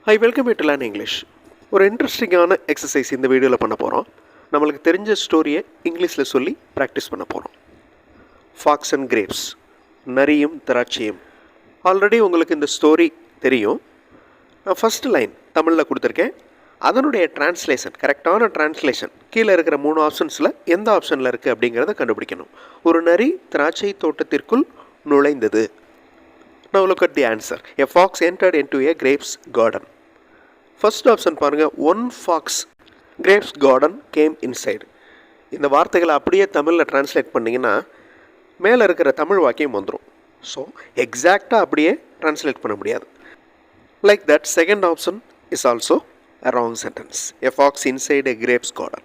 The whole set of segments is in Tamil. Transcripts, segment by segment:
Hi, welcome to Learn English. ஒரு இன்ட்ரெஸ்டிங்கான எக்ஸசைஸ் இந்த வீடியோவில் பண்ண போகிறோம். நம்மளுக்கு தெரிஞ்ச ஸ்டோரியை இங்கிலீஷில் சொல்லி ப்ராக்டிஸ் பண்ண போகிறோம். ஃபாக்ஸ் அண்ட் கிரேப்ஸ், நரியும் திராட்சையும். ஆல்ரெடி உங்களுக்கு இந்த ஸ்டோரி தெரியும். நான் ஃபஸ்ட்டு லைன் தமிழில் கொடுத்துருக்கேன். அதனுடைய டிரான்ஸ்லேஷன், கரெக்டான டிரான்ஸ்லேஷன் கீழே இருக்கிற 3 ஆப்ஷன்ஸில் எந்த ஆப்ஷனில் இருக்குது அப்படிங்கிறத கண்டுபிடிக்கணும். ஒரு நரி திராட்சை தோட்டத்திற்குள் நுழைந்தது. Now look at the answer. A fox entered into a grapes garden. First option பாருங்க, one fox grapes garden came inside. இந்த வார்த்தைகளை அப்படியே தமிழில் டிரான்ஸ்லேட் பண்ணிங்கன்னா மேலே இருக்கிற தமிழ் வாக்கியம் வந்துடும். ஸோ எக்ஸாக்டாக அப்படியே டிரான்ஸ்லேட் பண்ண முடியாது. Like that second option is also a wrong sentence. A fox inside a grapes garden.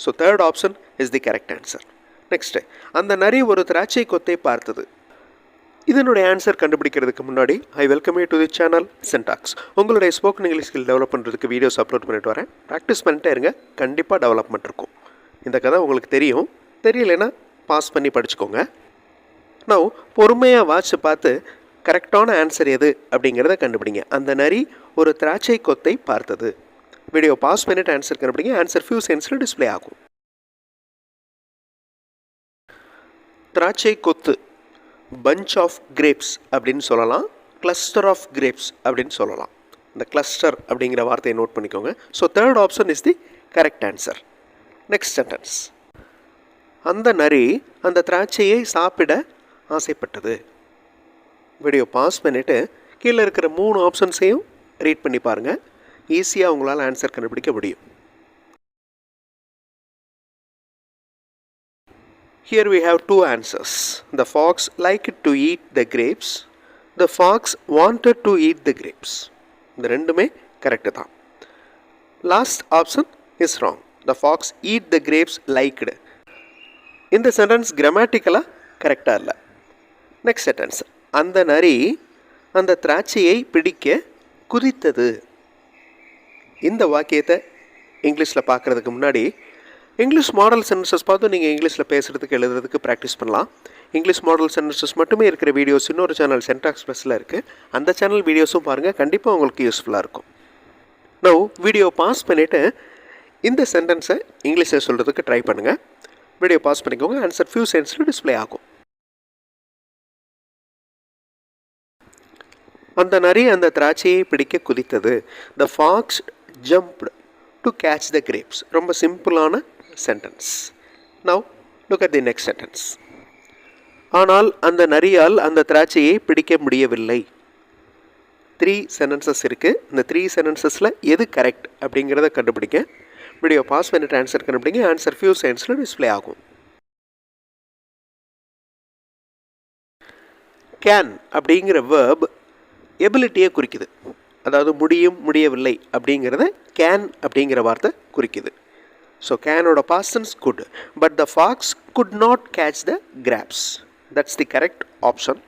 So third option is the correct answer. Next, அந்த நரி ஒரு திராட்சை கொத்தை பார்த்தது. இதனுடைய ஆன்சர் கண்டுபிடிக்கிறதுக்கு முன்னாடி I welcome you to the channel சென்டாக்ஸ். உங்களுடைய ஸ்போக்கன் இங்கிலீஷ் ஸ்கில் டெவலப் பண்ணுறதுக்கு வீடியோஸ் அப்லோட் பண்ணிட்டு வரேன். ப்ராக்டிஸ் பண்ணிட்டே இருங்க, கண்டிப்பாக டெவலப்மெண்ட் இருக்கும். இந்த கதை உங்களுக்கு தெரியும், தெரியலைன்னா பாஸ் பண்ணி படிச்சுக்கோங்க. நான் பொறுமையாக வாட்ச் பார்த்து கரெக்டான ஆன்சர் எது அப்படிங்கிறத கண்டுபிடிங்க. அந்த நரி ஒரு திராட்சை கொத்தை பார்த்தது. வீடியோ பாஸ் பண்ணிட்டு ஆன்சர் கண்டுபிடிங்க. ஆன்சர் ஃபியூ செகண்ட்ஸில் டிஸ்பிளே ஆகும். திராட்சை கொத்து, பஞ்ச் ஆஃப் கிரேப்ஸ் அப்படின்னு சொல்லலாம், கிளஸ்டர் ஆஃப் கிரேப்ஸ் அப்படின்னு சொல்லலாம். இந்த கிளஸ்டர் அப்படிங்கிற வார்த்தையை நோட் பண்ணிக்கோங்க. So third option is the correct answer. Next sentence, அந்த நரி அந்த திராட்சையை சாப்பிட ஆசைப்பட்டது. வீடியோ பாஸ் பண்ணிவிட்டு கீழே இருக்கிற 3 ஆப்ஷன்ஸையும் ரீட் பண்ணி பாருங்கள். ஈஸியாக உங்களால் ஆன்சர் கண்டுபிடிக்க முடியும். Here we have 2 answers. The fox liked to eat the grapes. The fox wanted to eat the grapes. இந்த ரெண்டுமே கரெக்டு தான். Last option is wrong. The fox eat the grapes liked. இந்த சென்டென்ஸ் கிராமட்டிக்கலாக கரெக்டாக இல்லை. நெக்ஸ்ட் சென்டென்ஸ், அந்த நரி அந்த திராட்சையை பிடிக்க குதித்தது. இந்த வாக்கியத்தை இங்கிலீஷில் பார்க்குறதுக்கு முன்னாடி இங்கிலீஷ் மாடல் சென்டென்சஸ் பார்த்து நீங்கள் இங்கிலீஷில் பேசுகிறதுக்கு எழுதுறதுக்கு ப்ராக்டிஸ் பண்ணலாம். இங்கிலீஷ் மாடல் சென்டென்சஸ் மட்டுமே இருக்கிற வீடியோஸ் இன்னொரு சேனல் சென்டாக்ஸ் ப்ளஸில் இருக்குது. அந்த சேனல் வீடியோஸும் பாருங்கள், கண்டிப்பாக உங்களுக்கு யூஸ்ஃபுல்லாக இருக்கும். நான் வீடியோ பாஸ் பண்ணிவிட்டு இந்த சென்டென்ஸை இங்கிலீஷில் சொல்கிறதுக்கு ட்ரை பண்ணுங்கள். வீடியோ பாஸ் பண்ணிக்கோங்க. ஆன்சர் ஃபியூ செகண்ட்ஸில் டிஸ்பிளே ஆகும். அந்த நரி அந்த திராட்சையை பிடிக்க குதித்தது. The fox jumped to catch the grapes. ரொம்ப சிம்பிளான sentence. Now look at the next sentence. ஆனால் அந்த நரியால் அந்த திராட்சையை பிடிக்க முடியவில்லை. 3 சென்டென்சஸ் இருக்குது. இந்த 3 சென்டென்சஸில் எது கரெக்ட் அப்படிங்கிறத கண்டுபிடிங்க. வீடியோ பாஸ் பண்ணிட்டு ஆன்சர் கண்டுபிடிங்க. ஆன்சர் ஃபியூ செகண்ட்ஸில் டிஸ்பிளே ஆகும். கேன் அப்படிங்கிற வேர்ப் எபிலிட்டியை குறிக்குது. அதாவது முடியும், முடியவில்லை அப்படிங்கிறத கேன் அப்படிங்கிற வார்த்தை குறிக்குது. ஸோ கேனோட past tense could. But the fox could not catch the grapes. That's the correct option.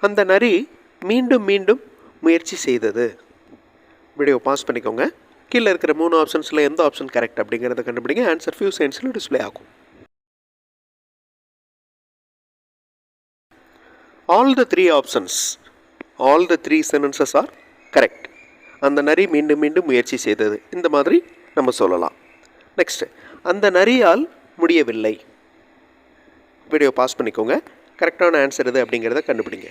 அந்த நரி மீண்டும் மீண்டும் முயற்சி செய்தது. வீடியோ பாஸ் பண்ணிக்கோங்க. கீழே இருக்கிற 3 ஆப்ஷன்ஸில் எந்த ஆப்ஷன் கரெக்ட் அப்படிங்கிறத கண்டுபிடிங்க. ஆன்சர் ஃபியூ செகண்ட்ஸில் டிஸ்பிளே ஆகும். All the 3 options, all the 3 sentences are correct. அந்த நரி மீண்டும் மீண்டும் முயற்சி செய்தது, இந்த மாதிரி நம்ம சொல்லலாம். நெக்ஸ்ட், அந்த நரியால் முடியவில்லை. வீடியோ பாஸ் பண்ணிக்கோங்க. கரெக்டான ஆன்சர் எது அப்படிங்கிறத கண்டுபிடிங்க.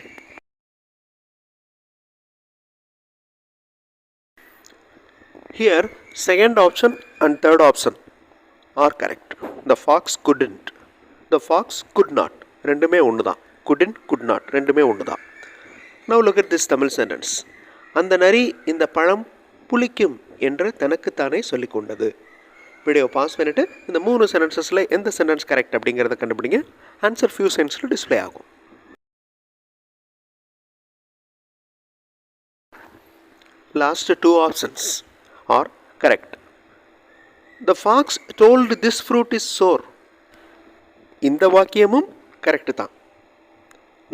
Here second option and third option are correct. The fox couldn't, the fox could not, ரெண்டுமே ஒன்று தான். குட்ன்ட், குட் நாட் ரெண்டுமே ஒன்று தான். Now look at this Tamil sentence. அந்த நரி இந்த பழம் புளிக்கும் என்று தனக்குத்தானே சொல்லிக்கொண்டது. வீடியோ பாஸ் பண்ணிவிட்டு இந்த 3 சென்டென்சஸில் எந்த சென்டென்ஸ் கரெக்ட் அப்படிங்கிறத கண்டுபிடிங்க. ஆன்சர் ஃபியூ செகண்ட்ஸில் டிஸ்பிளே ஆகும். Last 2 options are correct. The fox told this fruit is sour. இந்த வாக்கியமும் கரெக்டு தான்.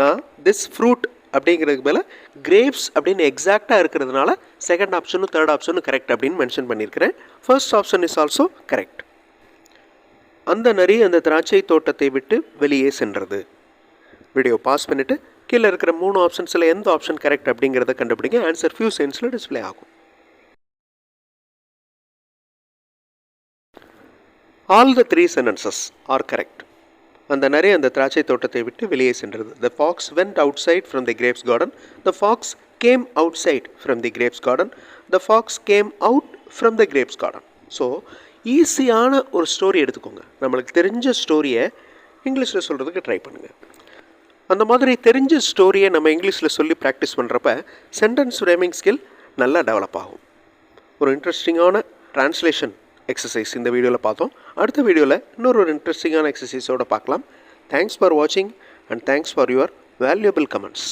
நான் திஸ் ஃப்ரூட் அப்படிங்கிறதுக்கு மேலே கிரேப்ஸ் அப்படின்னு எக்ஸாக்டாக இருக்கிறதுனால செகண்ட் ஆப்ஷனும் தேர்ட் ஆப்ஷனும் கரெக்ட் அப்படின்னு மென்ஷன் பண்ணியிருக்கிறேன். First option is also correct. அந்த நரி அந்த திராட்சை தோட்டத்தை விட்டு வெளியே சென்றது. வீடியோ பாஸ் பண்ணிவிட்டு கீழே இருக்கிற 3 ஆப்ஷன்ஸில் எந்த ஆப்ஷன் கரெக்ட் அப்படிங்கிறத கண்டுபிடிங்க. ஆன்சர் ஃபியூ செகண்ட்ஸில் டிஸ்ப்ளே ஆகும். All the 3 sentences are correct. அந்த நரி அந்த திராட்சை தோட்டத்தை விட்டு வெளியே சென்றது. The fox went outside from the grapes garden. The fox came outside from the grapes garden. The fox came out from the grapes garden. So ஈஸியான ஒரு ஸ்டோரி எடுத்துக்கோங்க. நம்மளுக்கு தெரிஞ்ச ஸ்டோரியை இங்கிலீஷில் சொல்கிறதுக்கு ட்ரை பண்ணுங்கள். அந்த மாதிரி தெரிஞ்ச ஸ்டோரியை நம்ம இங்கிலீஷில் சொல்லி ப்ராக்டிஸ் பண்ணுறப்ப சென்டென்ஸ் ஃப்ரேமிங் ஸ்கில் நல்லா டெவலப் ஆகும். ஒரு இன்ட்ரெஸ்டிங்கான ட்ரான்ஸ்லேஷன் எக்ஸசைஸ் இந்த வீடியோவில் பார்த்தோம். அடுத்த வீடியோவில் இன்னொரு இன்ட்ரெஸ்டிங்கான எக்ஸசைஸோடு பார்க்கலாம். தேங்க்ஸ் ஃபார் வாட்சிங் and thanks for your valuable comments.